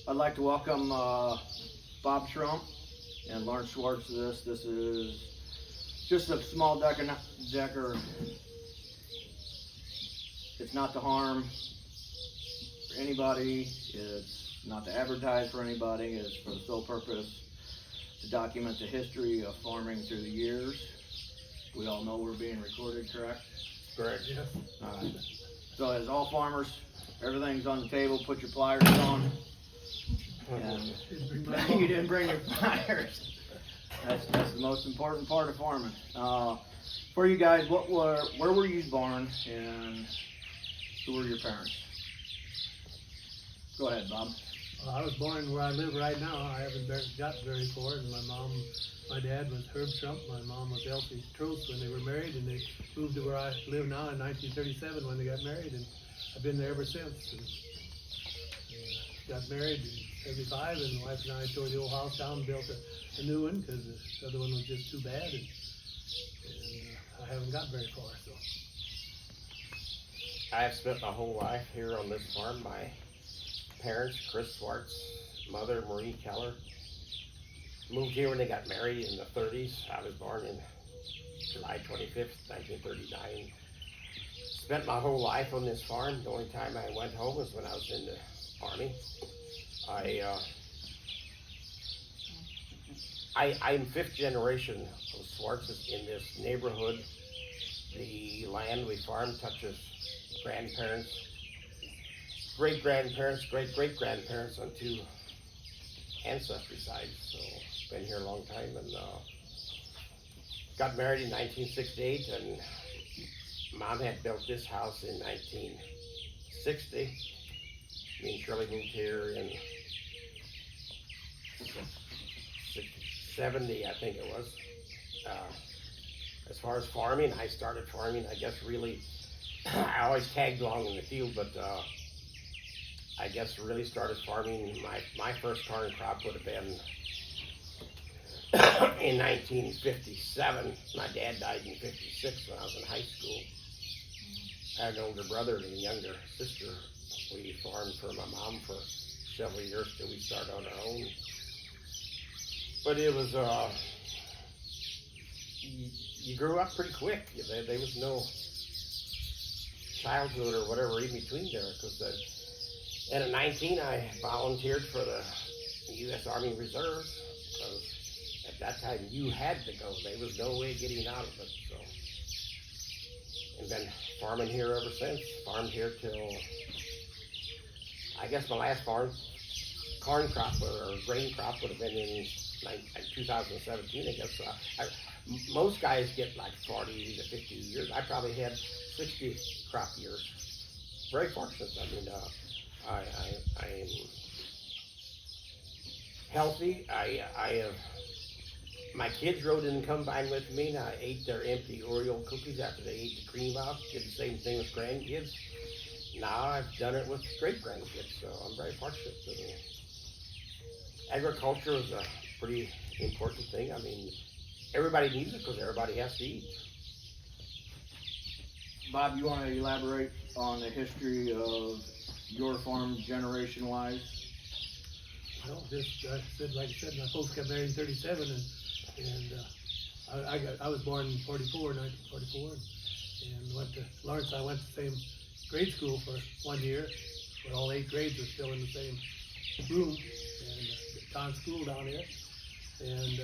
I'd like to welcome Bob Schrumpf and Lawrence Schwartz to this. This is just a small decker. It's not to harm for anybody. It's not to advertise for anybody. It's for the sole purpose to document the history of farming through the years. We all know we're being recorded, correct? Correct, yes. All right. So as all farmers, everything's on the table. Put your pliers on. And you didn't bring your pliers. That's the most important part of farming. For you guys, where were you born, and who were your parents? Go ahead, Bob. Well, I was born where I live right now. I haven't got very far, and my dad was Herb Schrumpf, my mom was Elsie Trost when they were married, and they moved to where I live now in 1937 when they got married, and I've been there ever since. And, got married in 75, and the wife and I tore the old house down and built a new one because the other one was just too bad, and I haven't got very far. So I have spent my whole life here on this farm. My parents, Chris Schwartz, mother, Marie Keller, moved here when they got married in the 30s. I was born in July 25th, 1939. Spent my whole life on this farm. The only time I went home was when I was in the Army. I'm fifth generation of Schwartz's in this neighborhood. The land we farm touches grandparents, great-grandparents, great-great-grandparents on two ancestry sides. So been here a long time, and got married in 1968, and Mom had built this house in 1960. Me and Shirley moved here in 70, I think it was. As far as farming, I started farming, I guess really, I always tagged along in the field, but I guess really started farming, my first corn crop would have been in 1957. My dad died in 56 when I was in high school. I had an older brother and a younger sister. We farmed for my mom for several years till we started on our own. But it was, you grew up pretty quick. There was no childhood or whatever in between there. And at 19, I volunteered for the U.S. Army Reserves, because at that time you had to go. There was no way of getting out of it. So, and been farming here ever since. Farmed here till, I guess my last corn crop or grain crop would have been in 2017, I guess. Most guys get like 40 to 50 years. I probably had 60 crop years. Very fortunate. I mean, I am healthy. I have, my kids rode in and combined with me, and I ate their empty Oreo cookies after they ate the cream out. Did the same thing with grandkids. Now I've done it with great-grandkids, so I'm very fortunate. Agriculture is a pretty important thing. I mean, everybody needs it because everybody has to eat. Bob, you want to elaborate on the history of your farm generation-wise? well, just like I said, my folks got married in 37, and I was born in 1944, and went to Lawrence. I went to the same grade school for 1 year, but all 8 grades were still in the same room, and town school down here. And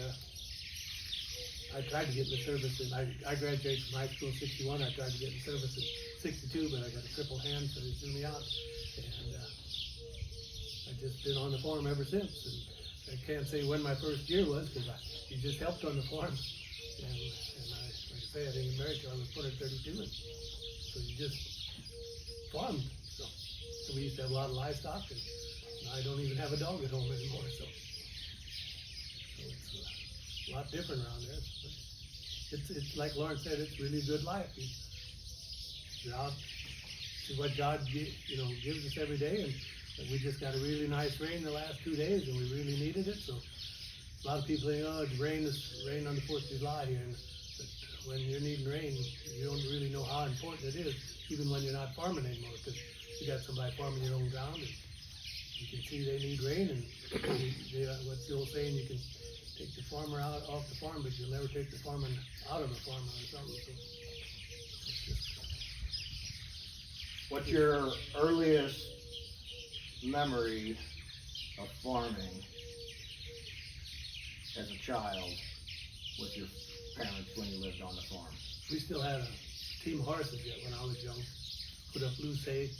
I tried to get in the service, and I graduated from high school in 61. I tried to get in service in 62, but I got a crippled hand, so they threw me out. And I've just been on the farm ever since. And I can't say when my first year was, because you just helped on the farm. And like I say, I didn't get married till I was 32, and so you just farmed. So we used to have a lot of livestock, and I don't even have a dog at home anymore. So it's a lot different around there. But it's like Lawrence said, it's really a good life. You're out to what God gives us every day, and we just got a really nice rain the last 2 days, and we really needed it. So a lot of people think, oh, it's rain on the 4th of July here, but when you're needing rain, you don't really know how important it is, even when you're not farming anymore, because you got somebody farming your own ground, and you can see they need rain, and what's the old saying, you can take the farmer out off the farm, but you'll never take the farmer out of the farmer or something, so. It's just, What's your earliest memory of farming as a child with your parents when you lived on the farm? we still had a team of horses yet when I was young, put up loose hay,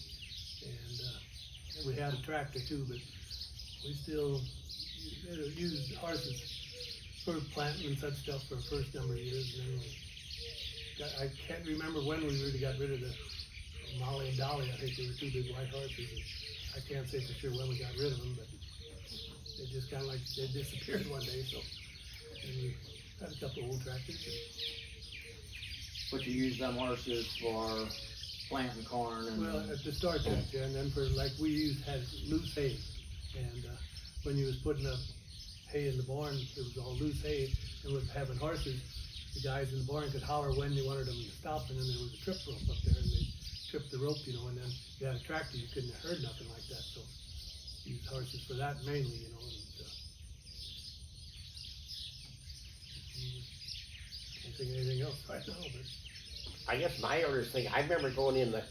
and we had a tractor too, but we still used horses for planting and such stuff for the first number of years, and then I can't remember when we really got rid of the Molly and Dolly. I think they were two big white horses, and I can't say for sure when we got rid of them, but they just kind of like, they disappeared one day, so. And we had a couple of old tractors. But you use them horses for planting corn and. Well, at the start, yeah, and then for, like, had loose hay, and when you was putting up hay in the barn, it was all loose hay, and with having horses, the guys in the barn could holler when they wanted them to stop, and then there was a trip rope up there, and they tripped the rope, you know, and then you had a tractor, you couldn't have heard nothing like that, so use horses for that mainly, you know, and can't think of anything else right now, but. I guess my earliest thing, I remember going in the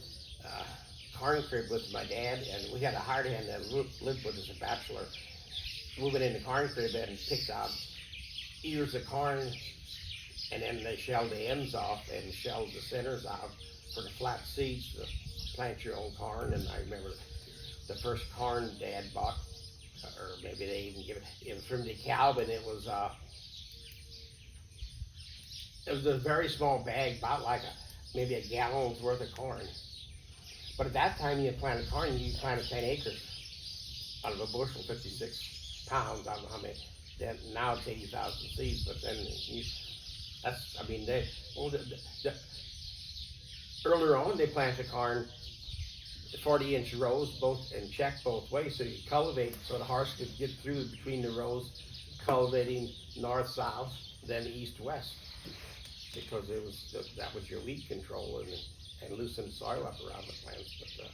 corn crib with my dad, and we had a hard hand that lived with us, a bachelor, moving in the corn crib and picked out ears of corn, and then they shelled the ends off and shelled the centers out for the flat seeds to plant your own corn. And I remember the first corn Dad bought, or maybe they even give it was from DeKalb, and it was a very small bag, about like maybe a gallon's worth of corn. But at that time, you planted corn, you planted 10 acres out of a bushel, 56 pounds. I don't know how many. Then now it's 80,000 seeds, but then earlier on they planted corn 40-inch rows, both and checked both ways, so you cultivate so the horse could get through between the rows, cultivating north-south, then east-west, because that was your weed control and loosen soil up around the plants. But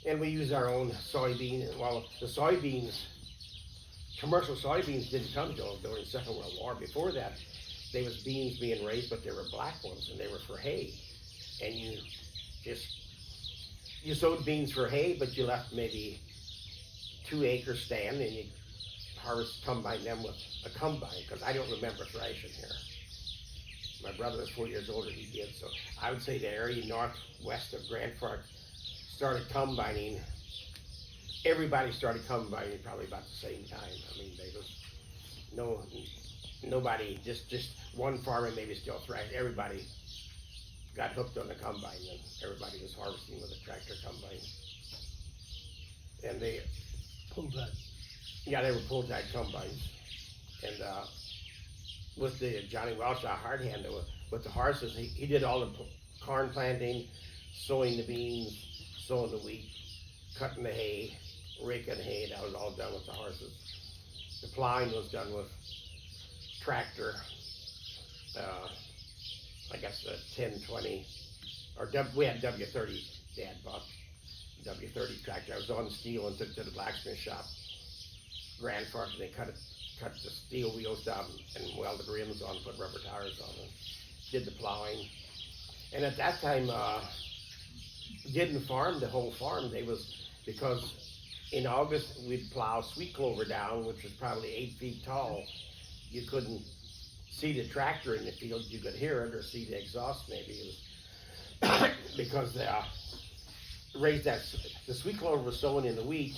and we use our own soybean. Well, the soybeans, commercial soybeans didn't come during the Second World War. Before that, there was beans being raised, but they were black ones, and they were for hay. And you sowed beans for hay, but you left maybe 2 acres stand, and you combine them with a combine, because I don't remember thrashing here. My brother was 4 years older, he did, so I would say the area northwest of Grantfork started combining. Everybody started combining probably about the same time. I mean, there was nobody, just one farmer maybe still thrashed. Everybody got hooked on the combine, and everybody was harvesting with a tractor combine. And they pulled that. Yeah, they were pull-tied combines. And with the Johnny Welch, our hard hand, with the horses, he did all the corn planting, sowing the beans, sowing the wheat, cutting the hay, raking the hay. That was all done with the horses. The plowing was done with tractor. I guess the 1020, or we had W30. Dad bought W30 tractor. I was on steel and took it to the blacksmith shop, Grantfork, and they cut the steel wheels down and welded rims on, put rubber tires on, and did the plowing. And at that time, didn't farm the whole farm. Because in August we'd plow sweet clover down, which was probably 8 feet tall. You couldn't see the tractor in the field. You could hear it or see the exhaust maybe. It was because the sweet clover was sown in the wheat,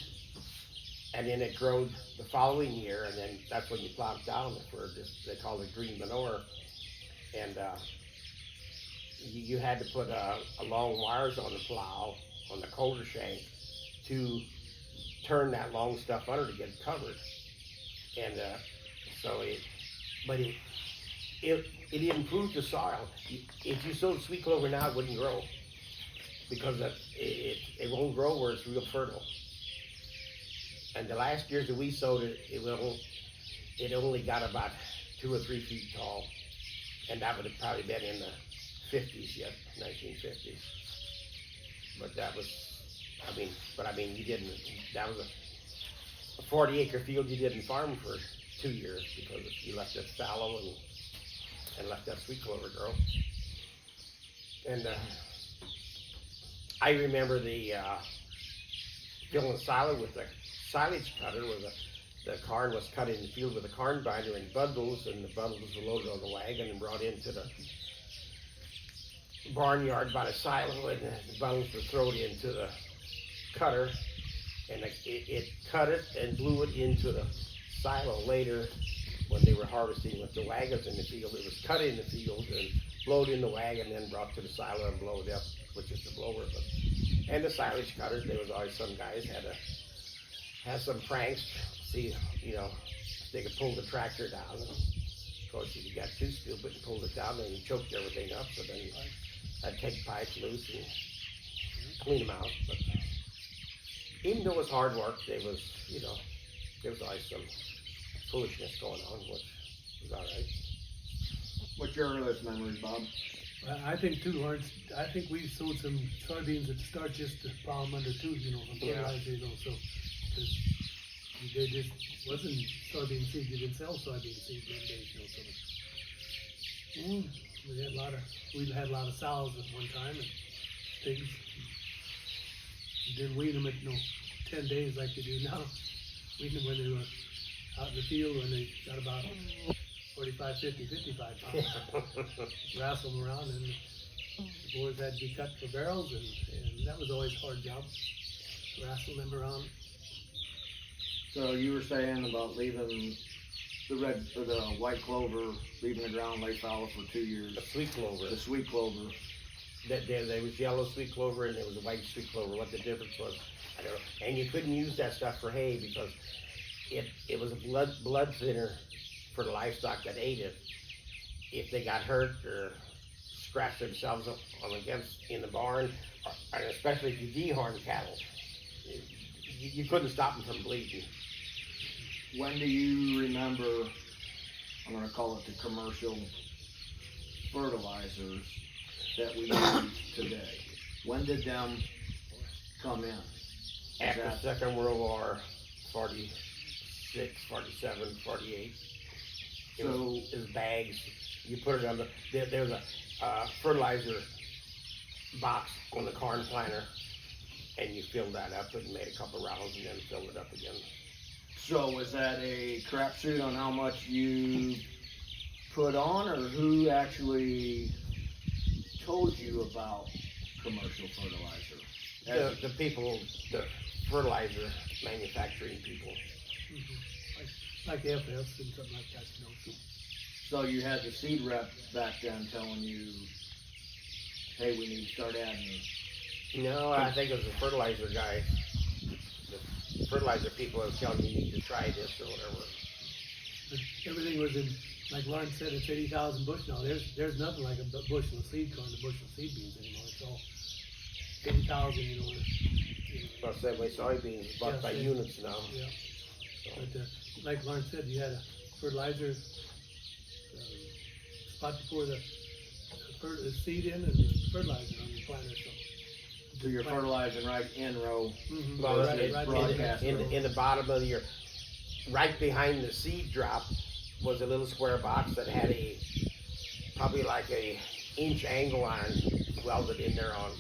and then it growed the following year, and then that's when you plowed down for this, they call it green manure. And you had to put long wires on the plow, on the coulter shank, to turn that long stuff under to get it covered. And it improved the soil. If you sowed sweet clover now, it wouldn't grow, because it won't grow where it's real fertile. And the last years that we sowed it, it only got about 2 or 3 feet tall, and that would have probably been in the 50s yet, 1950s. But that was, you didn't. a 40-acre field you didn't farm for 2 years because you left it fallow and left that sweet clover grow. And I remember the filling silo with the silage cutter, where the corn was cut in the field with a corn binder in bundles, and the bundles were loaded on the wagon and brought into the barnyard by the silo, and the bundles were thrown into the cutter, and it cut it and blew it into the silo. Later, when they were harvesting with the wagons in the field, it was cut in the field and blowed in the wagon, then brought to the silo and blowed up, which is the blower. And the silage cutters, there was always some guys had some pranks, see, if they could pull the tractor down. And of course, you got too stupid and pulled it down, and you choked everything up. So then I'd take pipes loose and clean them out. But even though it was hard work, there was always some foolishness going on, which was all right. What's your earliest memories, Bob? I think too, Lawrence, I think we sowed some soybeans at the start just to plow them under too, from fertilizer, so, cause they just wasn't soybean seed, you didn't sell soybean seed them days, so. We had a lot of sows at one time, and pigs. You didn't wean them at 10 days like they do now. Wean them when they were out in the field, when they got about 45, 50, 55 pounds. Wrestle them around, and the boys had to be cut for barrels, and that was always a hard job, wrestling them around. So you were saying about leaving the red or the white clover, leaving the ground lay fallow for 2 years. The sweet clover. The sweet clover. There was yellow sweet clover and there was a white sweet clover. What the difference was, I don't know. And you couldn't use that stuff for hay because it was a blood thinner for the livestock that ate it. If they got hurt or scratched themselves up in the barn, and especially if you dehorned cattle, you couldn't stop them from bleeding. When do you remember, I'm going to call it the commercial fertilizers that we use today? When did them come in? After the Second World War, 46, 47, 48. It was bags. You put it on there's a fertilizer box on the corn planter, and you filled that up and made a couple rounds and then filled it up again. So was that a crapshoot on how much you put on, or who told you about commercial fertilizer? The people, the fertilizer manufacturing people. Mm-hmm. Like FS and something like that, So you had the seed rep back then telling you, hey, we need to start adding. No, I think it was the fertilizer guy. The fertilizer people are telling you need to try this or whatever. But everything was in, like Lauren said, it's 80,000 bushel now. There's nothing like a bushel of seed corn, a bushel of seed beans anymore. It's all 80,000, Well, same way soybeans bought by units now. Yeah. So. But like Lauren said, you had a fertilizer spot before the seed in and the fertilizer on the planter. So you're fertilizing right in row. Mm-hmm. Well, Broadcast in the bottom of your, right behind the seed drop was a little square box that had probably like a inch angle iron welded in there on.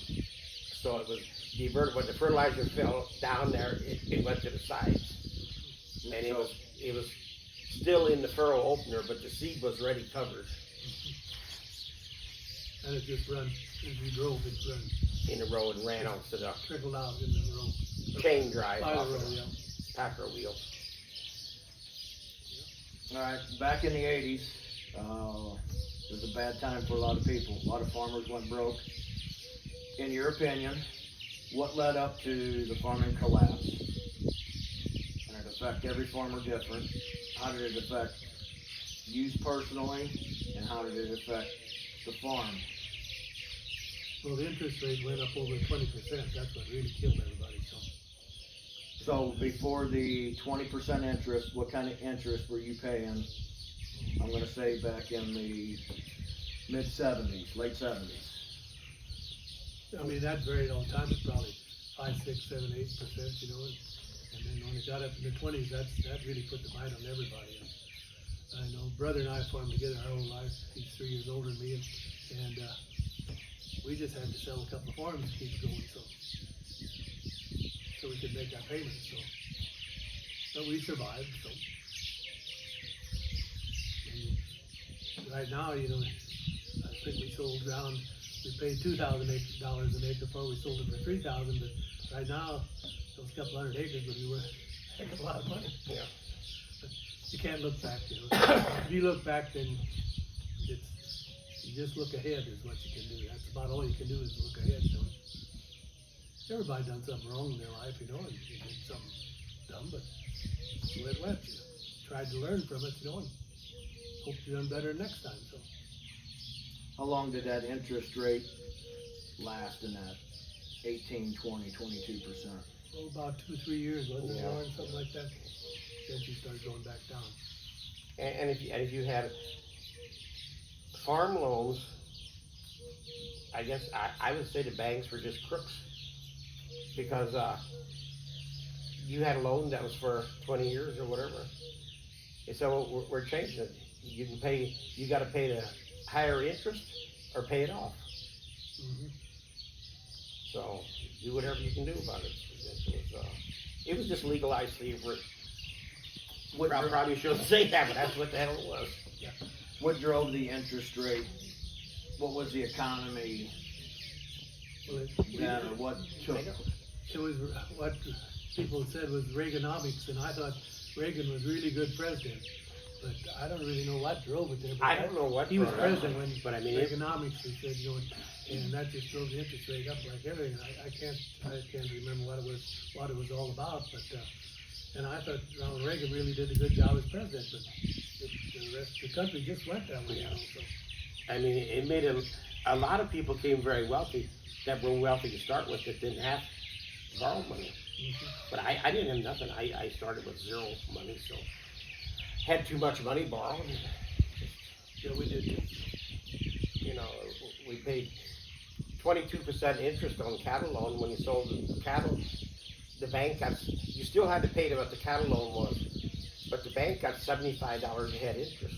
So it was when the fertilizer fell down there, it went to the sides. And it was still in the furrow opener, but the seed was already covered. And it just run, as you drove, it run. In a row and ran off to the Trickled out in the row. chain drive off row, of the packer wheel. All right, back in the 80s, it was a bad time for a lot of people. A lot of farmers went broke. In your opinion, what led up to the farming collapse? And it affect every farmer different. How did it affect you personally, and how did it affect the farm? Well, the interest rate went up over 20%. That's what really killed everybody. So before the 20% interest, what kind of interest were you paying? I'm going to say back in the mid-70s, late 70s. I mean, that varied all the time. It's probably 5, 6, 7, 8%, And then when it got up in the 20s, that really put the bite on everybody. And I know brother and I farmed together our whole life. He's 3 years older than me, and we just had to sell a couple of farms to keep it going, so we could make our payments. But we survived. So and right now, I think we sold ground. We paid $2,000 an acre for. We sold it for $3,000, but right now those couple hundred acres would be worth a heck of a lot of money. Yeah. But you can't look back. If you look back, then you just look ahead is what you can do. That's about all you can do is look ahead. Everybody done something wrong in their life, and you did something dumb, but that's the way it went. Tried to learn from it, and hope you done better next time. So. How long did that interest rate last in that 18, 20, 22%? Oh, about 2-3 years, wasn't it, Yeah. Lauren, something like that? Then she started going back down. And if you had farm loans, I guess I would say the banks were just crooks, because you had a loan that was for 20 years or whatever. And so we're changing it. You got to pay the higher interest or pay it off. Mm-hmm. So do whatever you can do about it. It was just legalized slavery. I probably shouldn't say that, but that's what the hell it was. Yeah. What drove the interest rate? What was the economy Well, then, or what took? it was what people said was Reaganomics, and I thought Reagan was really good president. But I don't really know what drove it there. But I don't know what he was drove it, president when but I mean, Reaganomics, they said, and that just drove the interest rate up like everything. I can't remember what it was all about, but and I thought Ronald Reagan really did a good job as president, but the rest of the country just went that way. So. I mean, it made a lot of people came very wealthy that were wealthy to start with that didn't have borrowed money. Mm-hmm. But I didn't have nothing. I started with zero money, so had too much money borrowed. Yeah, we did. We paid 22% interest on cattle loan when you sold the cattle. The bank you still had to pay what the cattle loan was, but the bank got $75 a head interest.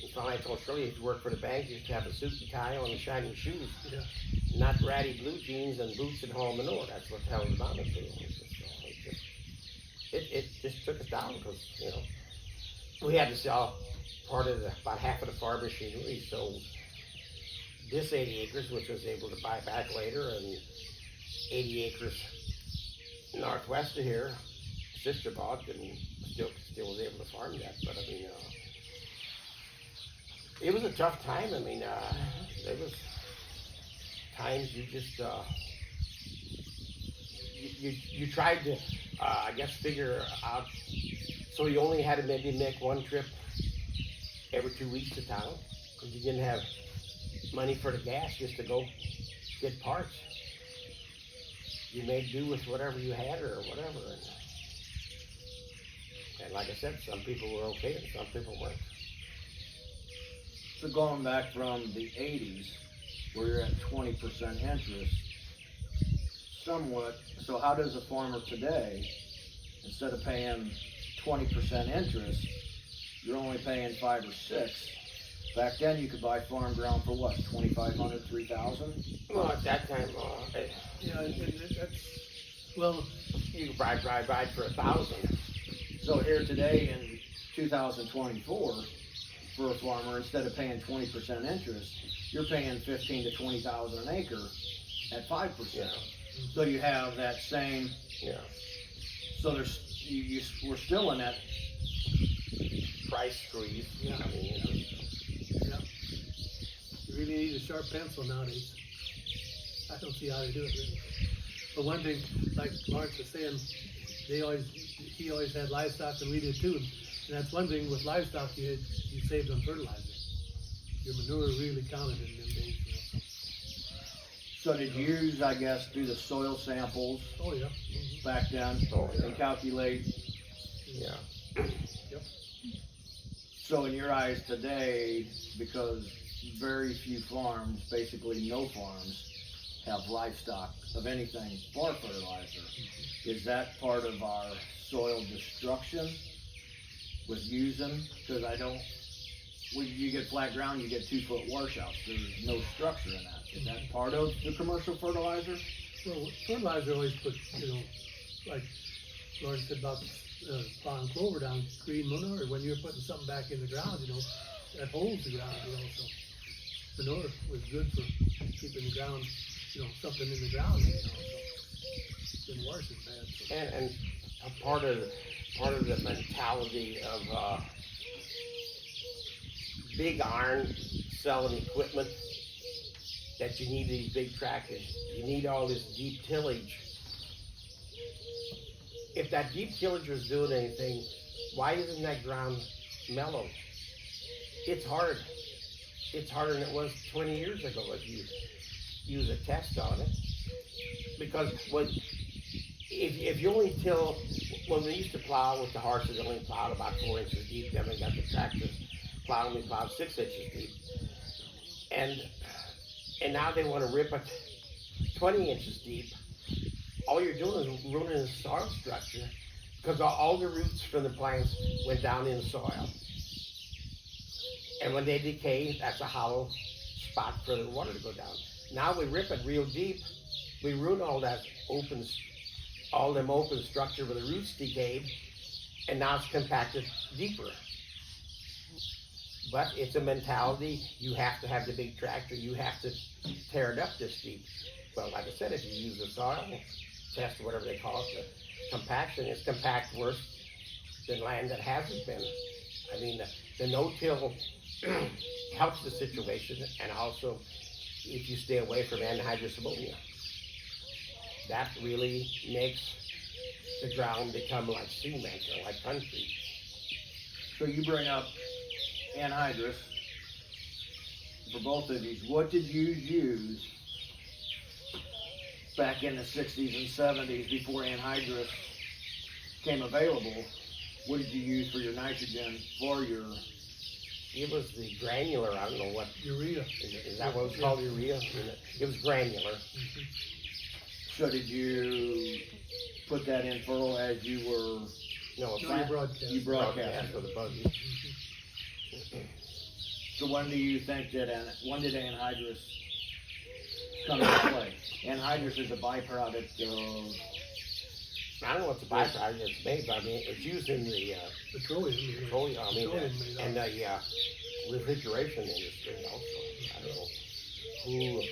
And finally I told Shirley, if you work for the bank, you have to have a suit and tie on and shiny shoes, not ratty blue jeans and boots and haul manure. That's what the hell it amounted to. It just took us down because, we had to sell about half of the farm machinery, so this 80 acres, which I was able to buy back later, and 80 acres northwest of here, sister bought, and still was able to farm that. But I mean, it was a tough time. I mean, there was times you just you tried to, I guess, figure out. So you only had to maybe make one trip every 2 weeks to town because you didn't have money for the gas just to go get parts. You made do with whatever you had or whatever. And like I said, some people were okay and some people weren't. So going back from the 80s, where you're at 20% interest, somewhat, so how does a farmer today, instead of paying 20% interest, you're only paying 5 or 6? Back then you could buy farm ground for what, $2,500, $3,000? Well, at that time, Well, you could buy for $1,000. So here today in 2024, for a farmer, instead of paying 20% interest, you're paying $15,000 to $20,000 an acre at 5%. Yeah. So you have that same. Yeah. So we're still in that Price squeeze. Yeah. I mean, you really need a sharp pencil nowadays. I don't see how they do it really. But one thing, like Lawrence was saying, he always had livestock, and we did too. And that's one thing with livestock, you saved on fertilizer. Your manure really counted in them days. So did you use, I guess, do the soil samples Oh yeah. Mm-hmm. back then and calculate? yeah. Yep. So in your eyes today, because very few farms, basically no farms, have livestock of anything for fertilizer. Is that part of our soil destruction with using, cause I don't, when you get flat ground, you get 2-foot washouts, there's no structure in that. Is that part of the commercial fertilizer? Well, fertilizer always puts, like Lauren said about plowing clover down, green manure, when you're putting something back in the ground, that holds the ground, so manure was good for keeping the ground, something in the ground, so didn't wash as bad. So. And a part of the mentality of big iron selling equipment, that you need these big tractors, you need all this deep tillage. If that deep tillage was doing anything, why isn't that ground mellow? It's hard. It's harder than it was 20 years ago if you use a test on it. Because if you only till, when we used to plow with the horses, they only plowed about 4 inches deep, then we got the tractors plowing, we plowed 6 inches deep. And now they want to rip it 20 inches deep. All you're doing is ruining the soil structure, because all the roots from the plants went down in the soil. And when they decay, that's a hollow spot for the water to go down. Now we rip it real deep, we ruin all that open structure where the roots decayed, and now it's compacted deeper. But it's a mentality, you have to have the big tractor, you have to tear it up this deep. Well, like I said, if you use the soil test, or whatever they call it, the compaction, it's compact worse than land that hasn't been. I mean, the no-till helps the situation, and also if you stay away from anhydrous ammonia, that really makes the ground become like cement or like concrete. So you bring up anhydrous for both of these. What did you use back in the 60s and 70s before anhydrous came available? What did you use for your nitrogen for your? It was the granular, I don't know what. Urea. Is that what it's called, urea? It was granular. Mm-hmm. So did you put that in furrow as you were? No, You broadcast. You broadcast. for the buggy. So when do you think that, when did anhydrous come into play? Anhydrous is a byproduct of, I don't know what the byproduct it's made, but I mean, it's used in the Petroleum. petroleum, I mean, Petroleum made and out. the refrigeration industry also. I don't know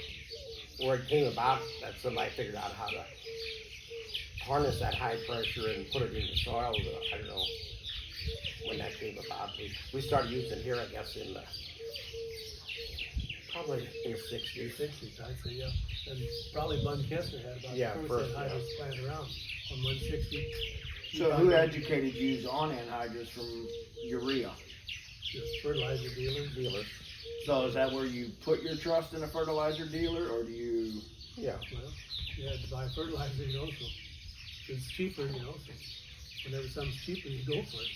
where it came about, that somebody figured out how to harness that high pressure and put it in the soil. I don't know when that came about. We started using it here, I guess, in probably in the 60s. 60s, I'd say, yeah. And probably Bun Kessler had about Yeah, the first, first anhydrous plant around on 160. so who educated you on anhydrous from urea? The fertilizer dealer. So is that where you put your trust in a fertilizer dealer, or do you? Yeah. Well, you had to buy fertilizer, so it's cheaper, so whenever something's cheaper, you go for it,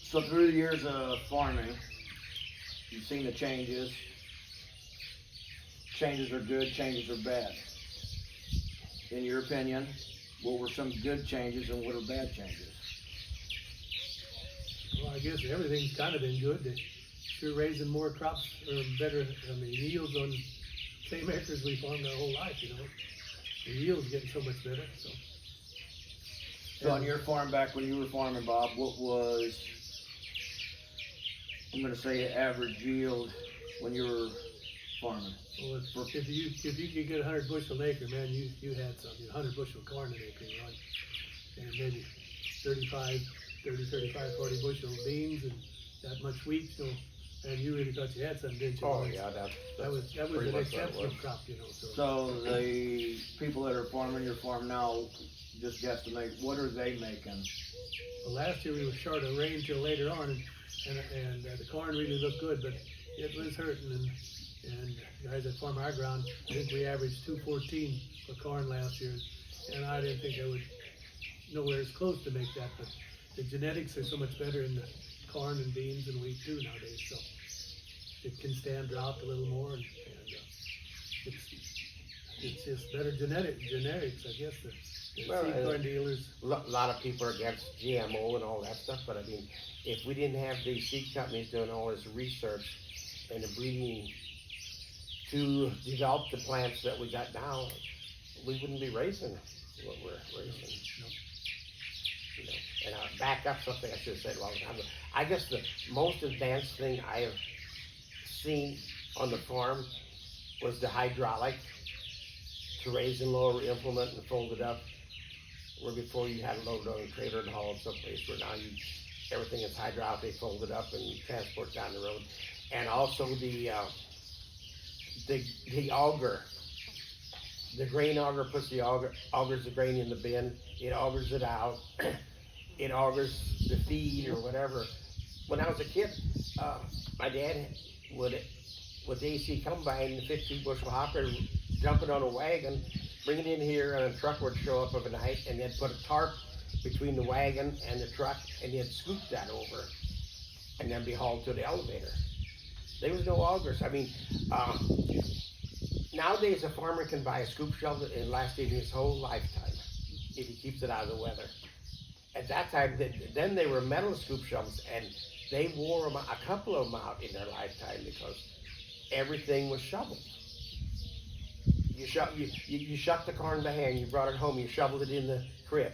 So through the years of farming, you've seen the changes. Changes are good, changes are bad. In your opinion, what were some good changes and what are bad changes? Well, I guess everything's kind of been good. They're sure raising more crops, or better, yields on same acres we farmed our whole life, The yield's getting so much better, so. So on your farm back when you were farming, Bob, what was, I'm gonna say average yield when you were farming? Well, if you could get 100 bushel an acre, man, you had something. 100 bushel of corn an acre, and maybe 30, 35, 40 bushel of beans, and that much wheat. So, and you really thought you had something, didn't you? Oh yeah, that was pretty an much what it exceptional was. crop, So the people that are farming your farm now, just guesstimate, what are they making? Well, last year we were short of rain till later on, and the corn really looked good, but it was hurting. And guys that farm our ground, I think we averaged 214 for corn last year, and I didn't think I would nowhere as close to make that. But the genetics are so much better in the corn and beans and wheat too nowadays, so it can stand drought a little more. And it's just better generics, I guess, the Well, seed corn dealers. A lot of people are against GMO and all that stuff, but I mean, if we didn't have these seed companies doing all this research and the breeding to develop the plants that we got now, we wouldn't be raising what we're raising. No. You know, and I'll back up something I should have said a long time ago. I guess the most advanced thing I have seen on the farm was the hydraulic to raise and lower implement and fold it up. Where before you had to load it on a trailer and haul it someplace, where now everything is hydraulically folded up and transport down the road. And also the auger. The grain auger puts augers the grain in the bin. It augers it out. It augers the feed or whatever. When I was a kid, my dad would, with the AC combine, the 15 bushel hopper, dump it on a wagon, bring it in here, and a truck would show up overnight, and they'd put a tarp between the wagon and the truck, and they'd scoop that over, and then be hauled to the elevator. There was no augers. I mean, nowadays a farmer can buy a scoop shovel and last him his whole lifetime if he keeps it out of the weather. At that time, then they were metal scoop shovels, and they wore them, a couple of them out in their lifetime because everything was shoveled. You shut the corn by hand, you brought it home, you shoveled it in the crib.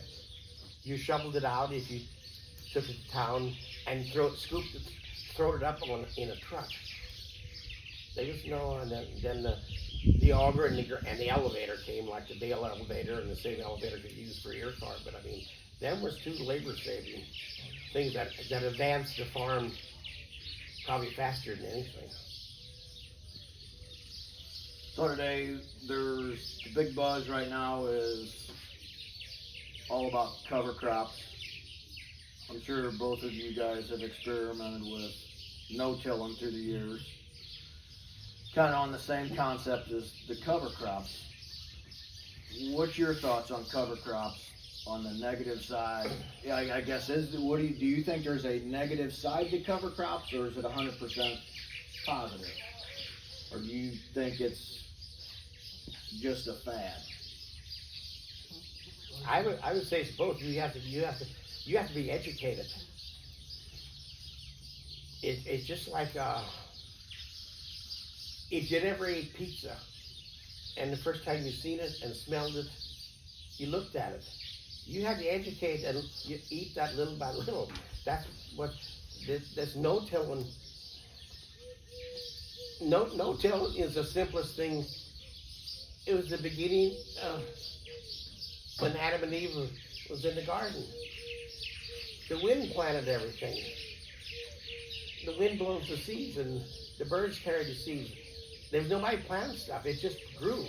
You shoveled it out if you took it to town and scooped it, throw it up in a truck. There was no, and then the auger and the elevator came, like the Dale elevator and the same elevator you use for your car. But I mean, them was two labor-saving things that advanced the farm probably faster than anything. So today, there's the big buzz right now is all about cover crops. I'm sure both of you guys have experimented with no-tilling through the years. Kind of on the same concept as the cover crops. What's your thoughts on cover crops on the negative side? Yeah, I guess do you think there's a negative side to cover crops, or is it 100% positive? Or do you think it's just a fad? I would say it's both. You have to be educated. It's just like if you never ate pizza, and the first time you seen it and smelled it, you looked at it. You have to educate and you eat that little by little. That's what there's no-tilling. No-tilling is the simplest thing. It was the beginning when Adam and Eve was in the garden. The wind planted everything. The wind blows the seeds and the birds carry the seeds. There was nobody planting stuff. It just grew.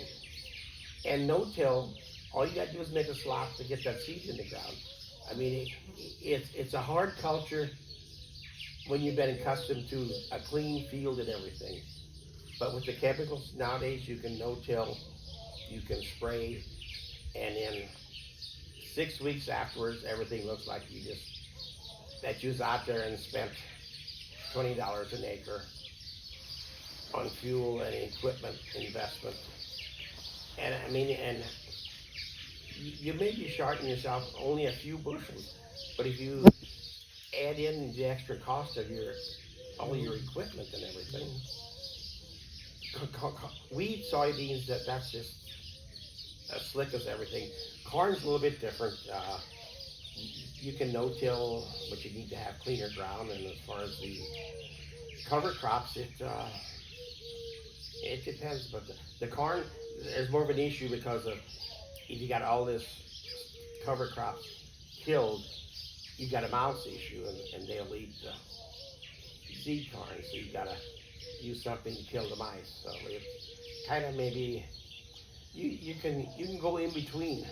And no-till, all you got to do is make a slop to get that seed in the ground. I mean, it's a hard culture when you've been accustomed to a clean field and everything. But with the chemicals nowadays, you can no-till, you can spray, and in 6 weeks afterwards, everything looks like you was out there and spent $20 an acre on fuel and equipment investment. And I mean, and you may be shorting yourself only a few bushels, but if you add in the extra cost of all your equipment and everything, wheat, soybeans, that's just as slick as everything. Corn's a little bit different. You can no-till, but you need to have cleaner ground. And as far as the cover crops, it depends. But the corn, there's more of an issue because of if you got all this cover crops killed, you got a mouse issue, and they'll eat the seed corn. So you got to use something to kill the mice. So it's kind of maybe you can go in between.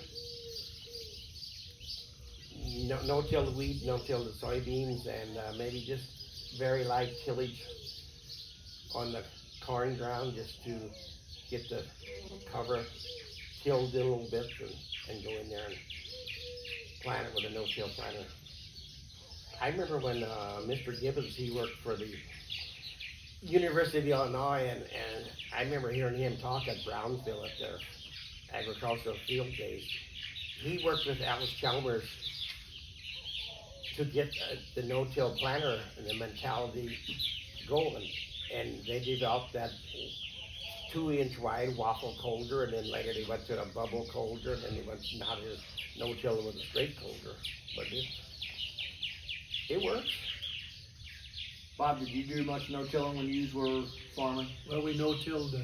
No-till the wheat, no-till the soybeans, and maybe just very light tillage on the corn ground just to get the cover tilled in a little bit and go in there and plant it with a no-till planter. I remember when Mr. Gibbons, he worked for the University of Illinois, and I remember hearing him talk at Brownsville at their agricultural field days. He worked with Alice Chalmers to get the no-till planter and the mentality going, and they developed that 2-inch wide waffle colder, and then later they went to a bubble colder, and then they went now to no-till with a straight colder. But it works. Bob, did you do much no-tilling when you were farming? Well, we no-tilled,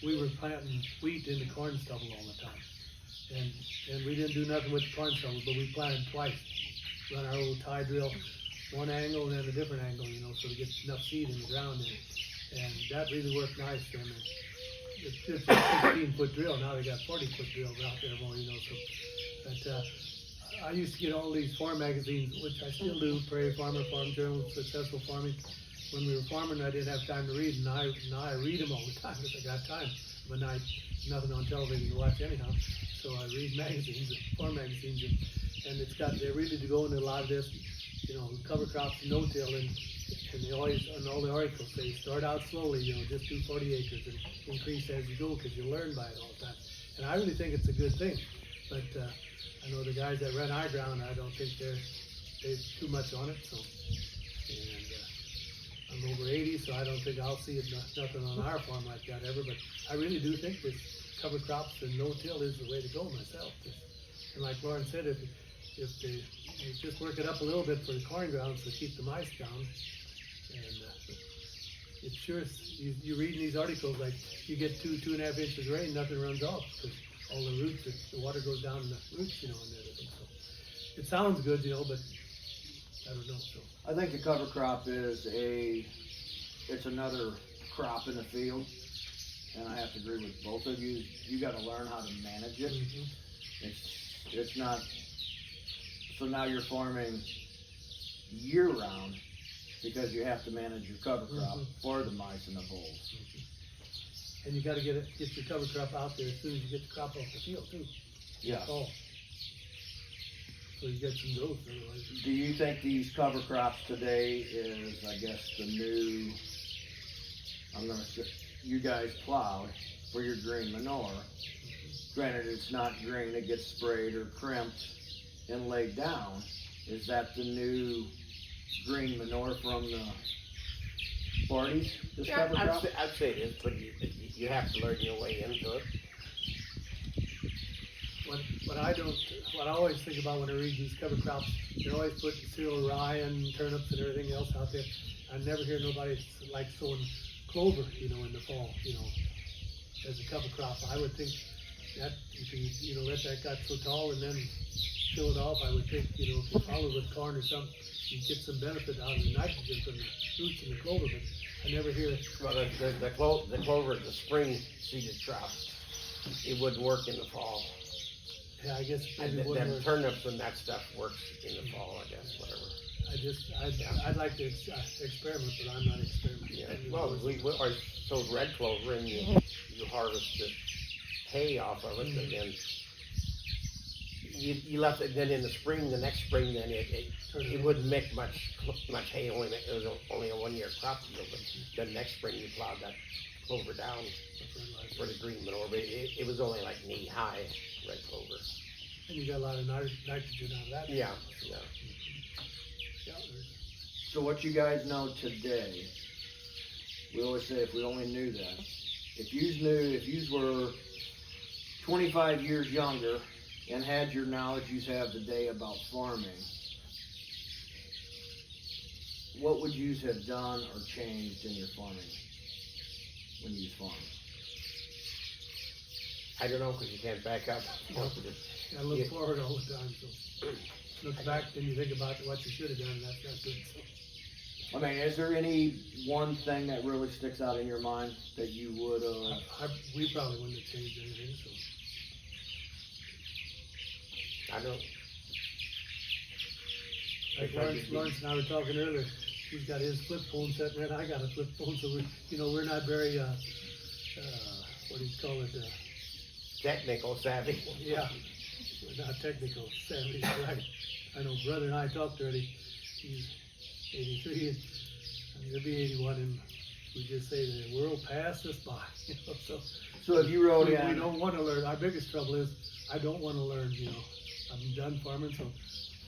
we were planting wheat in the corn stubble all the time. And we didn't do nothing with the corn stubble, but we planted twice. Run our old tie drill, one angle and then a different angle, you know, so we get enough seed in the ground. And that really worked nice. And it's just a 16-foot drill. Now they got 40-foot drills out there more, you know. So, but I used to get all these farm magazines, which I still do, Prairie Farmer, Farm Journal, Successful Farming. When we were farming, I didn't have time to read, and now I read them all the time because I got time. But now nothing on television to watch anyhow, so I read magazines, farm magazines, and it's got, they're really to go into a lot of this, you know, cover crops, no-till, and they always, on all the articles say, start out slowly, you know, just do 40 acres and increase as you go, because you learn by it all the time. And I really think it's a good thing, but I know the guys that run our ground, I don't think they're too much on it, so, and I'm over 80, so I don't think I'll see it, nothing on our farm like that ever, but I really do think this cover crops and no-till is the way to go myself. And like Lauren said, if you just work it up a little bit for the corn grounds to keep the mice down, and it's sure, you read in these articles, like you get 2.5 inches of rain, nothing runs off, because all the roots, the water goes down in the roots, you know, and everything. So it sounds good, you know, but I don't know. So I think the cover crop is it's another crop in the field, and I have to agree with both of you. You got to learn how to manage it. mm-hmm. It's not. So now you're farming year round because you have to manage your cover crop for the mice and the voles. And you got to get your cover crop out there as soon as you get the crop off the field too. Yeah. Oh. So you get some growth otherwise. Do you think these cover crops today is, I guess, the new? I'm gonna say, you guys plowed for your green manure. Granted, it's not green; it gets sprayed or crimped and laid down. Is that the new green manure from the 40s? This Yeah, cover crop? I'd say it is, but you have to learn your way into it. What I always think about when I read these cover crops, they're always putting cereal rye and turnips and everything else out there. I never hear nobody like sowing clover, you know, in the fall, you know, as a cover crop. I would think that if you know, let that got so tall and then kill it off, I would think, you know, if you follow with corn or something, you get some benefit out of the nitrogen from the roots in the clover, but I never hear it. Well, the clover is a spring seeded crop. It wouldn't work in the fall. Yeah, I guess And maybe it wouldn't work. turnips and that stuff works in the fall, I guess, whatever. I'd like to experiment, but I'm not experimenting. Yeah. Well, we sowed red clover, and you harvest the hay off of it, and then you left it. Then in the spring, the next spring, then it wouldn't make much hay. It was only a 1-year crop yield, but the next spring you plowed that clover down for the green manure. But it was only like knee high red clover. And you got a lot of nitrogen out of that. Yeah. Yeah, So what you guys know today, we always say if we only knew that. If you were 25 years younger and had your knowledge you have today about farming, what would you have done or changed in your farming when you farmed? I don't know, because you can't back up. I look forward all the time, so look back and you think about what you should have done, and that's not good. So. I mean, is there any one thing that really sticks out in your mind that you would we probably wouldn't have changed anything, so. I don't. Like Lawrence and I were talking earlier, he's got his flip phone set, and I got a flip phone, so we're not very, what do you call it, Technical savvy. yeah, we're not technical savvy, right? I know brother and I talked already, he's 83, and he'll be 81 in we just say the world passed us by, you know, so. So if you rode We in, don't wanna learn, our biggest trouble is, I don't wanna learn, you know, I'm done farming, so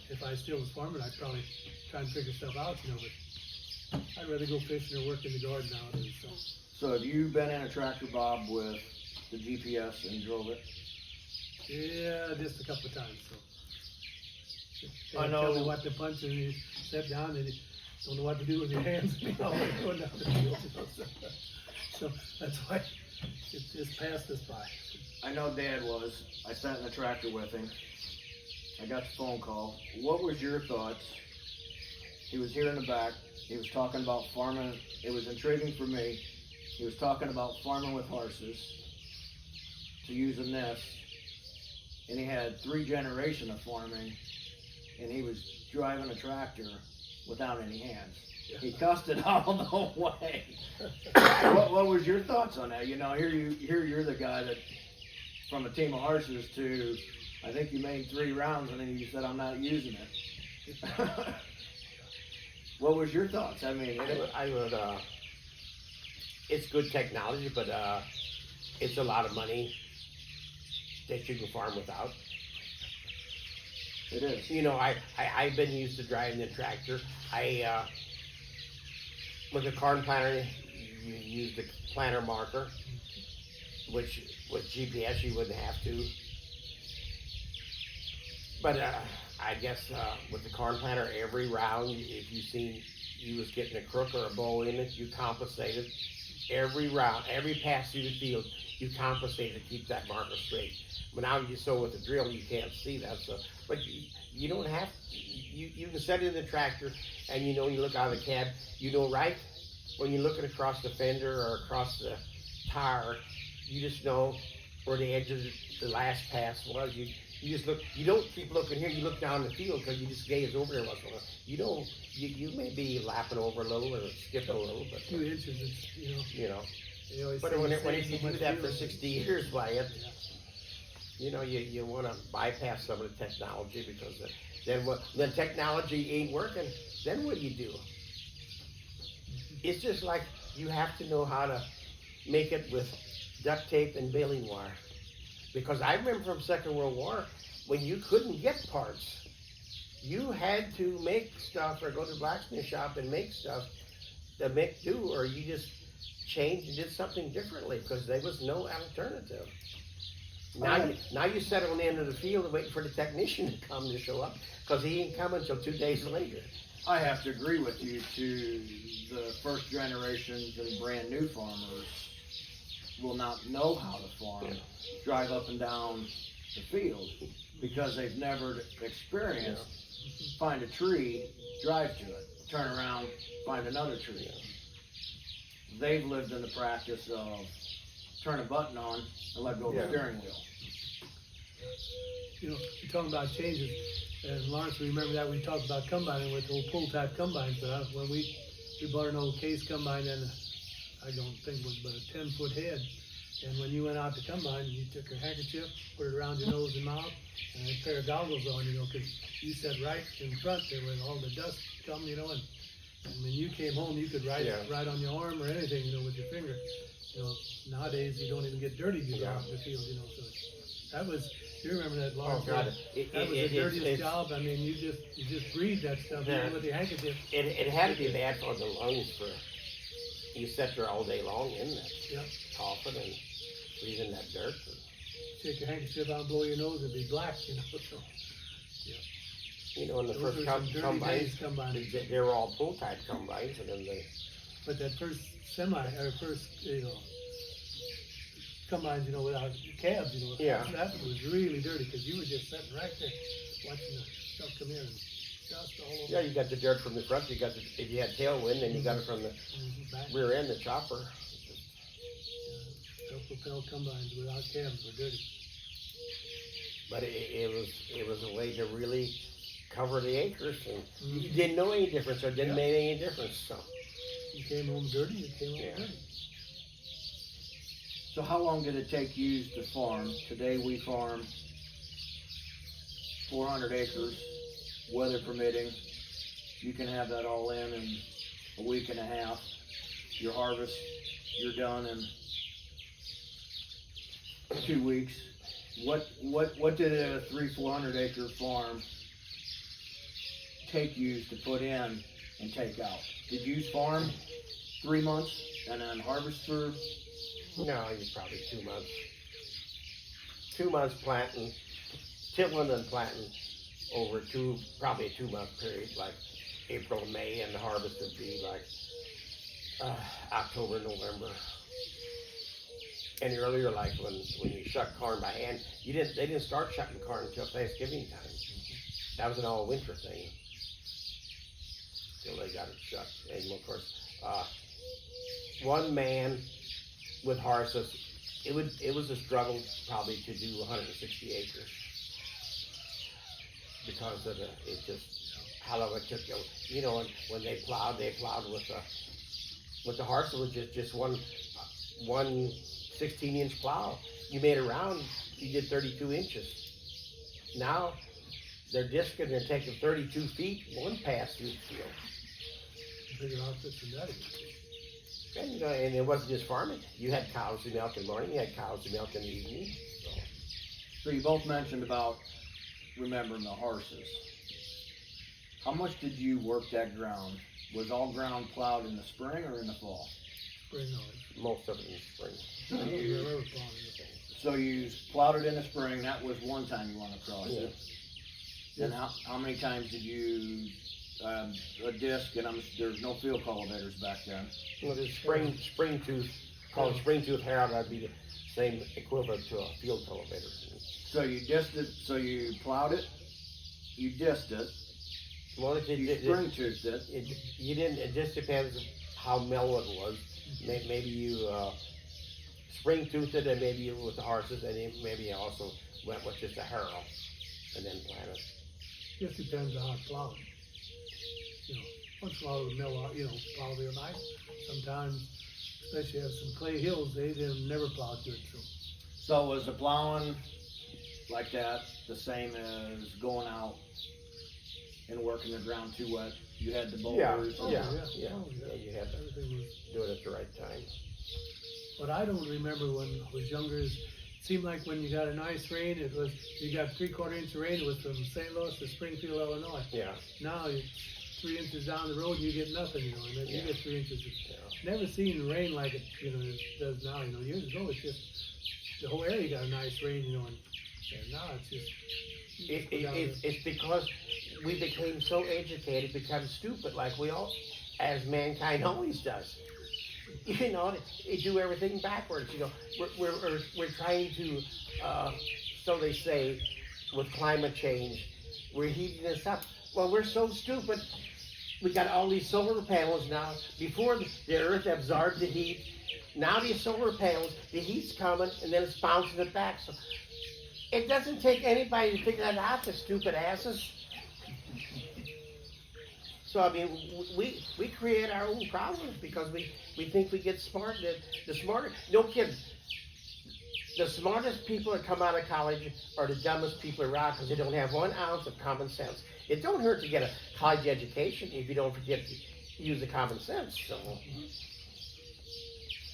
if I still was farming, I'd probably try and figure stuff out, you know, but I'd rather go fishing or work in the garden nowadays, so. so have you been in a tractor, Bob, with the GPS and drove it? Yeah, just a couple of times, so. I They tell me know- what to punch, and you sit down and you don't know what to do with your hands, you know, going down the field, you know, so that's why it just passed us by. I know Dad was. I sat in the tractor with him. I got the phone call. What was your thoughts? He was here in the back. He was talking about farming. It was intriguing for me. He was talking about farming with horses to use a nest. And he had 3 generations of farming. And he was driving a tractor without any hands. He cussed it all the way. What was your thoughts on that? You know, here you're the guy that, from a team of horses to, I think you made 3 rounds and then you said, I'm not using it. What was your thoughts? I mean, I would, it's good technology, but, it's a lot of money that you can farm without. it is. You know, I've been used to driving the tractor. With the corn planter, you use the planter marker, which with GPS you wouldn't have to. But I guess with the corn planter, every round, if you seen you was getting a crook or a bow in it, you compensated. Every round, every pass through the field, you compensated to keep that marker straight. But now you so with the drill, you can't see that. So, but you don't have. You can set it in the tractor, and you know when you look out of the cab, you know right when you're looking across the fender or across the tire, you just know where the edge of the last pass was. You just look. You don't keep looking here. You look down the field because you just gaze over there once in a while. You don't. You may be lapping over a little or skipping a little, but A few inches, it's, you know. you know. They always But say when you if save you so do much that for fuel. 60 years, by it, Yeah. you know, you want to bypass some of the technology because then what? The technology ain't working. Then what do you do? It's just like you have to know how to make it with duct tape and baling wire. Because I remember from Second World War when you couldn't get parts, you had to make stuff or go to the blacksmith shop and make stuff to make do, or you just changed and did something differently because there was no alternative. Now you sit on the end of the field and waiting for the technician to come to show up because he ain't coming until 2 days later. I have to agree with you. To the first generations and brand new farmers will not know how to farm, Yeah. drive up and down the field because they've never experienced. Find a tree, drive to it, turn around, find another tree. They've lived in the practice of turn a button on and let go of the Yeah. steering wheel. You know, you're talking about changes, and Lawrence, remember that we talked about combining with old pull-type combines, but when we bought an old case combine, and I don't think it was but a 10-foot head, and when you went out to combine, you took your handkerchief, put it around your nose and mouth, and a pair of goggles on, you know, because you sat right in front there where all the dust come, you know, and when you came home, you could write Yeah. right on your arm or anything, you know, with your finger. You know, nowadays you don't even get dirty to go Yeah. out in the field, you know, so that was, you remember that, Lawrence? God. That was the dirtiest job. I mean, you just breathe that stuff Yeah. even with your handkerchief. It had to be bad for the lungs for, you sit there all day long in that, Yep. coughing and breathing that dirt. Take your handkerchief out, blow your nose, it'd be black, you know, so. You know, in the Those first were some dirty combines, days combines. they were all pull-type combines and then they, But that first you know, combines, you know, without cabs, you know. Yeah. That was really dirty, because you were just sitting right there, watching the stuff come in and dust all over. yeah, you got the dirt from the front, you got the, if you had tailwind, then you got it from the Back. rear end, the chopper. Self-propelled combines without cabs were dirty. But it was a way to really cover the acres and you didn't know any difference or didn't Yeah. make any difference, so. You came home dirty, you came home Yeah. dirty. So how long did it take you to farm? Today we farm 400 acres, weather permitting. You can have that all in a week and a half. your harvest, you're done in 2 weeks. What did a 300-400 acre farm take you to put in and take out? Did you farm 3 months and then harvest for? No, you probably 2 months. 2 months planting, tilling and planting over probably a 2 month period, like April, May, and the harvest would be like October, November. And earlier, like when you shuck corn by hand, they didn't start shucking corn until Thanksgiving time. That was an all winter thing. Till they got it shucked. And of course, one man with horses, it was a struggle probably to do 160 acres because of how long it took. You know, when they plowed with the horse. It was just one 16-inch plow. You made a round, you did 32 inches. Now they're disking, they're taking 32 feet, one pass through the field. Bigger outfits than that. And it wasn't just farming. You had cows to milk in the morning, you had cows to milk in the evening. So you both mentioned about remembering the horses. How much did you work that ground? Was all ground plowed in the spring or in the fall? Spring Most of it in the spring. So you plowed it in the spring, that was one time you went across it. Yeah. And how many times did you, a disc, and there's no field cultivators back then. Well, there's spring tooth, called spring tooth harrow, that'd be the same equivalent to a field cultivator. So you disced it, so you plowed it, you disced it, Well, you spring toothed it. You didn't, it just depends how mellow it was. Maybe you, spring toothed it, and maybe you with the horses, and maybe you also went with just a harrow, and then planted. Just depends on how it's plowed. You know, once in a while it'll mill out, plow real nice. Sometimes, especially have some clay hills, they'll never plow good. So was the plowing like that the same as going out and working the ground too wet? You had the boulders. Yeah. You You had to Everything was. do it at the right time. But I don't remember when I was younger. It seemed like when you got a nice rain, you got 3/4 inch of rain. It was from St. Louis to Springfield, Illinois. Yeah. Now it's 3 inches down the road, you get nothing. And then you get 3 inches. Yeah. Never seen rain like it, it does now. Years ago it's just the whole area got a nice rain. And now it's just. It's because we became so educated, become stupid, like we all, as mankind always does. They do everything backwards. We're trying to, so they say, with climate change, we're heating this up. Well, we're so stupid. We got all these solar panels now. Before the Earth absorbed the heat, now these solar panels, the heat's coming and then it's bouncing it back. So it doesn't take anybody to figure that out, the stupid asses. So, I mean, we create our own problems because we think we get smart. The smarter, no kidding, the smartest people that come out of college are the dumbest people around because they don't have 1 ounce of common sense. It don't hurt to get a college education if you don't forget to use the common sense. So,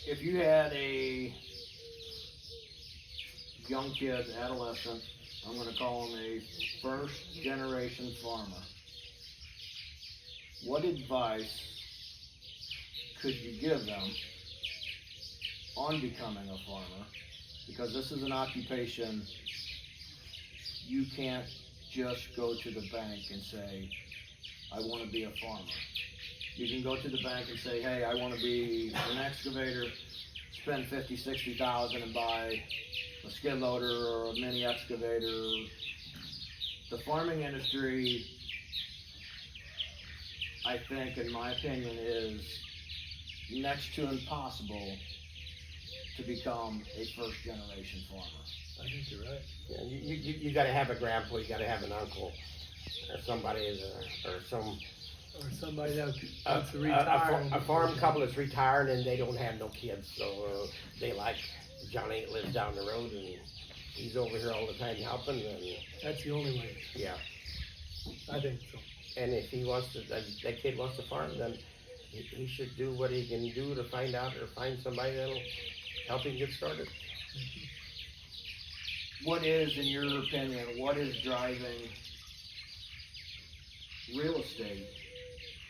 if you had a young kid, adolescent, I'm going to call him a first generation farmer, what advice could you give them on becoming a farmer? Because this is an occupation, you can't just go to the bank and say, I want to be a farmer. You can go to the bank and say, hey, I want to be an excavator, spend $50,000-$60,000 and buy a skid loader or a mini excavator. The farming industry, I think, in my opinion, is next to impossible to become a first generation farmer. I think you're right. yeah, you got to have a grandpa, you got to have an uncle, or somebody, or somebody that wants to retire. A farm couple that's retired and they don't have no kids, so they like Johnny lives down the road and he's over here all the time helping. And That's the only way. yeah, I think so. and if he wants to, that kid wants to farm, then he should do what he can do to find out or find somebody that'll help him get started. What is, in your opinion, what is driving real estate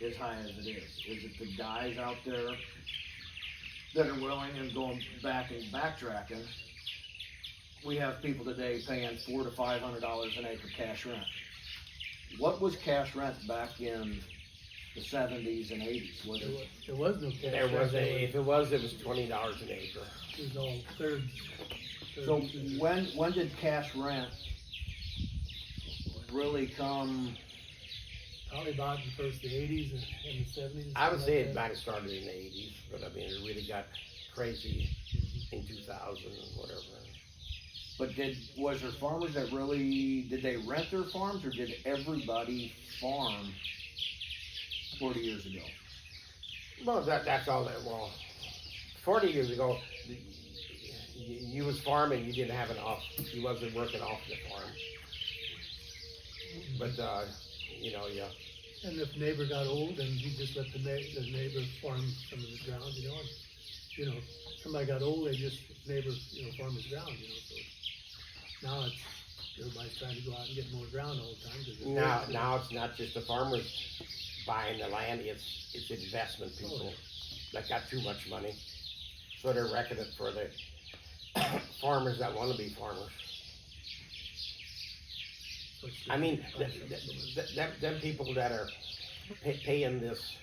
as high as it is? Is it the guys out there that are willing and going back and backtracking? We have people today paying $400 to $500 an acre cash rent. What was cash rent back in the 70s and 80s? Was it? There was no cash. There was rent. if it was $20 an acre. It was all thirds. So when did cash rent really come? Probably about the first the 80s and the 70s. I would say it like might have started in the 80s, but I mean, it really got crazy in 2000 and whatever. But was there farmers that really, did they rent their farms, or did everybody farm 40 years ago? Well, that's all that, 40 years ago, you was farming, you didn't have you wasn't working off the farm. But, yeah. And if neighbor got old, then he just let the neighbor farm some of his ground, and, somebody got old, they just, neighbor, farm his ground, so now it's, everybody's trying to go out and get more ground all the time. Now it's not just the farmers buying the land, it's investment people that got too much money. So they're wrecking it for the farmers that want to be farmers. I mean, them people that are paying this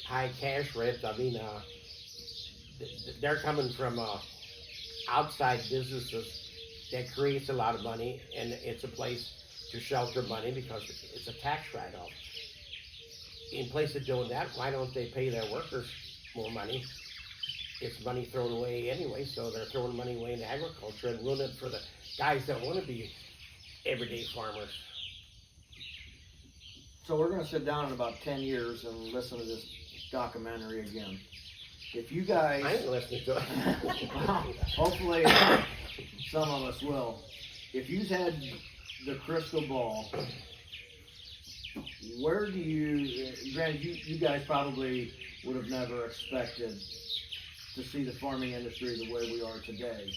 high cash rent, I mean, they're coming from outside businesses that creates a lot of money, and it's a place to shelter money because it's a tax write-off. In place of doing that, why don't they pay their workers more money? It's money thrown away anyway, so they're throwing money away in agriculture and ruining it for the guys that want to be everyday farmers. So we're gonna sit down in about 10 years and listen to this documentary again. If you guys, I ain't listening to it. hopefully some of us will. If you had the crystal ball, where do you, granted you guys probably would have never expected to see the farming industry the way we are today.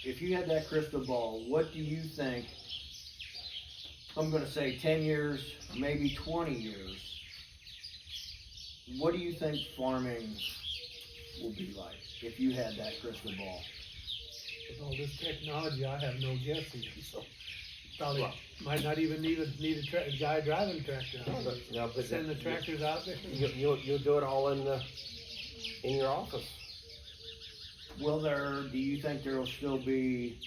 If you had that crystal ball, what do you think, I'm gonna say 10 years, maybe 20 years, what do you think farming will be like if you had that crystal ball? With all this technology, I have no guess even, so probably might not even need a guy driving a tractor. No, but Send the tractors out there. You'll do it all in your office. Do you think there will still be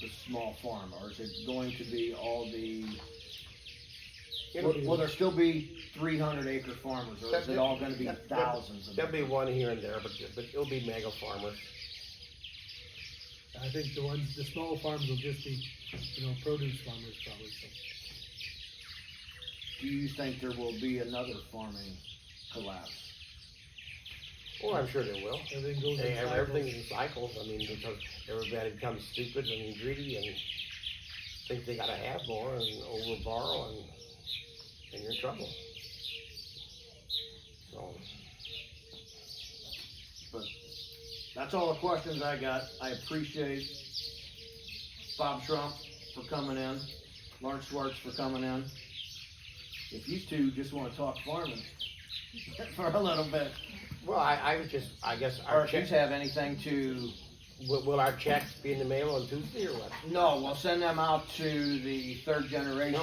the small farm, or is it going to be all the, will there still be 300-acre farmers, or is it all gonna be thousands of them? There'll be one here and there, but it'll be mega farmers. I think the small farms will just be, produce farmers probably. So. Do you think there will be another farming collapse? Oh, I'm sure there will. Everything goes in cycles. Everything's in cycles. I mean, because everybody becomes stupid and greedy and think they gotta have more and over borrow, and you're in trouble. So. But that's all the questions I got. I appreciate Bob Schrumpf for coming in, Lawrence Schwartz for coming in. If you two just want to talk farming for a little bit. Well, I guess Or if you have anything to... Will our checks be in the mail on Tuesday or what? No, we'll send them out to the third generation.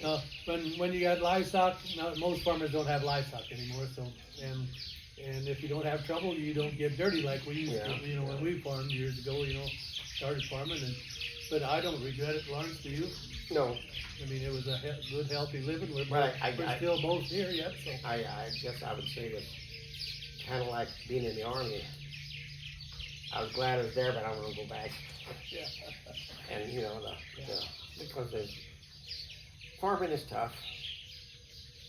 No. When you got livestock, most farmers don't have livestock anymore. So and if you don't have trouble, you don't get dirty like we used to. When we farmed years ago, started farming, but I don't regret it, Lawrence. Do you? No. I mean, it was a good, healthy living. We're still both here yet. So I guess I would say it's kind of like being in the Army. I was glad I was there, but I want to go back. Yeah. And because farming is tough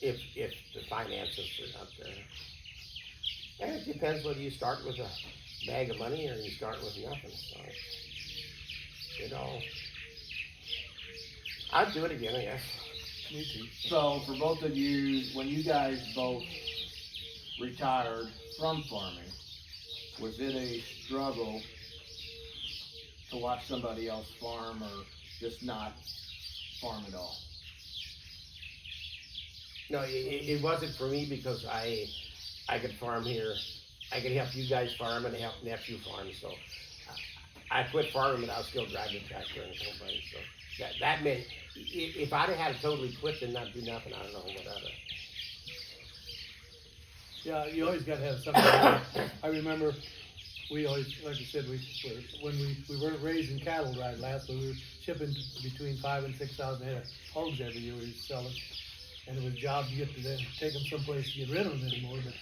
if the finances are not there. And it depends whether you start with a bag of money or you start with nothing. So, I'd do it again, I guess. Me too. So for both of you, when you guys both retired from farming, was it a struggle to watch somebody else farm or just not farm at all? No, it wasn't for me because I could farm here. I could help you guys farm and help nephew farm, so I quit farming, but I was still driving the tractor and the combine, so that meant, if I'd have had to totally quit and not do nothing, I don't know what I'd have. Yeah, you always gotta have something. I remember, we always, like I said, when we weren't raising cattle right last, but we were shipping between 5,000 and 6,000 head of hogs every year we were selling. And it was a job to get to them, take them someplace to get rid of them anymore, but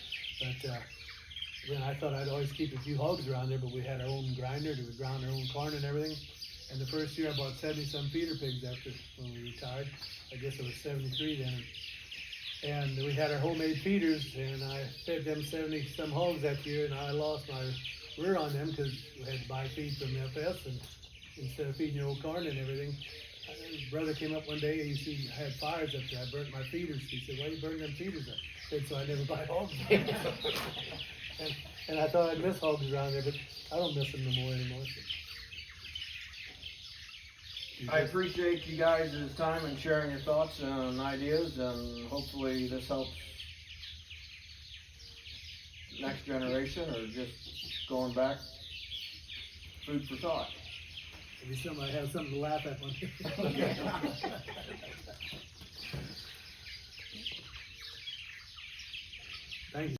then I thought I'd always keep a few hogs around there, but we had our own grinder, we ground our own corn and everything. And the first year I bought 70-some feeder pigs after, when we retired. I guess it was 73 then. And we had our homemade feeders, and I fed them 70-some hogs that year, and I lost my rear on them because we had to buy feed from FS, and instead of feeding your old corn and everything. His brother came up one day, and he had fires up there. I burnt my feeders. He said, "Why you burn them feeders up?" I said, "So I never buy hogs." and I thought I'd miss hogs around there, but I don't miss them no more anymore. So. I appreciate you guys' time and sharing your thoughts and ideas, and hopefully this helps next generation, or just going back, food for thought. Maybe somebody has something to laugh at one. Thank you.